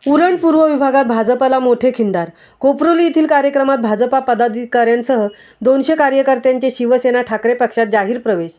उरण पूर्व विभागात भाजपाला मोठे खिंडार. कोपरोली येथील कार्यक्रमात भाजपा पदाधिकाऱ्यांसह 200 कार्यकर्त्यांचे शिवसेना ठाकरे पक्षात जाहीर प्रवेश.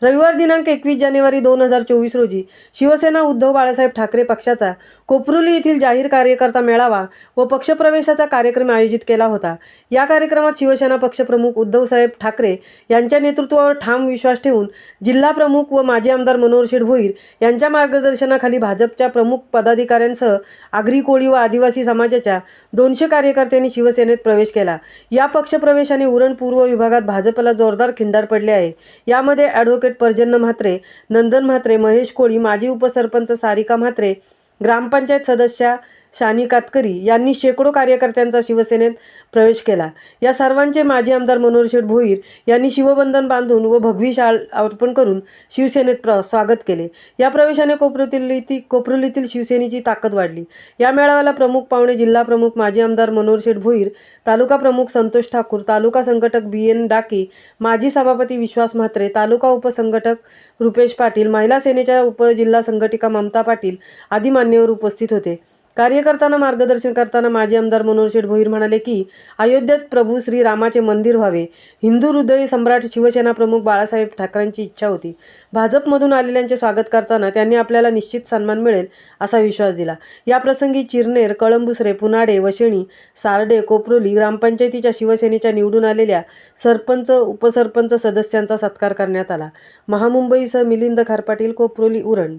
रविवार दिनांक 21 जानेवारी 2024 रोजी शिवसेना उद्धव बाळासाहेब ठाकरे पक्षाचा कोपरोली येथील जाहीर कार्यकर्ता मेळावा व पक्षप्रवेशाचा कार्यक्रम आयोजित केला होता. या कार्यक्रमात शिवसेना पक्षप्रमुख उद्धवसाहेब ठाकरे यांच्या नेतृत्वावर ठाम विश्वास ठेवून जिल्हा प्रमुख व माजी आमदार मनोहर शेठ भोईर यांच्या मार्गदर्शनाखाली भाजपच्या प्रमुख पदाधिकाऱ्यांसह आगरी कोळी व आदिवासी समाजाच्या 200 कार्यकर्त्यांनी शिवसेनेत प्रवेश केला. या पक्षप्रवेशाने उरण पूर्व विभागात भाजपला जोरदार खिंडार पडले आहे. यामध्ये ॲडव्होकेट पर्जन्य म्हात्रे, नंदन म्हात्रे, महेश कोळी, माजी उपसरपंच सारिका म्हात्रे, ग्रामपंचायत सदस्या शानी कातकरी यांनी शेकडो कार्यकर्त्यांचा शिवसेनेत प्रवेश केला. या सर्वांचे माजी आमदार मनोहर शेठ भोईर यांनी शिवबंधन बांधून व भगवी शाल अर्पण करून शिवसेनेत स्वागत केले. या प्रवेशाने कोपरोलीतील शिवसेनेची ताकद वाढली. या मेळाव्याला प्रमुख पाहुणे जिल्हा प्रमुख माजी आमदार मनोहर शेठ भोईर, तालुका प्रमुख संतोष ठाकूर, तालुका संघटक BN डाके, माजी सभापती विश्वास म्हात्रे, तालुका उपसंघटक रुपेश पाटील, महिला सेनेच्या उपजिल्हा संघटिका ममता पाटील आदी मान्यवर उपस्थित होते. कार्यकर्त्यांना मार्गदर्शन करताना माजी आमदार मनोहर शेठ भोईर म्हणाले की अयोध्येत प्रभू श्री रामाचे मंदिर व्हावे, हिंदू हृदय सम्राट शिवसेना प्रमुख बाळासाहेब ठाकरेंची इच्छा होती. भाजपमधून आलेल्यांचे स्वागत करताना त्यांनी आपल्याला निश्चित सन्मान मिळेल असा विश्वास दिला. याप्रसंगी चिरनेर, कळंबुसरे, पुनाडे, वशेणी, सार्डे, कोपरोली ग्रामपंचायतीच्या शिवसेनेच्या निवडून आलेल्या सरपंच, उपसरपंच सदस्यांचा सत्कार करण्यात आला. महामुंबईसह मिलिंद खारपाटील, कोपरोली, उरण.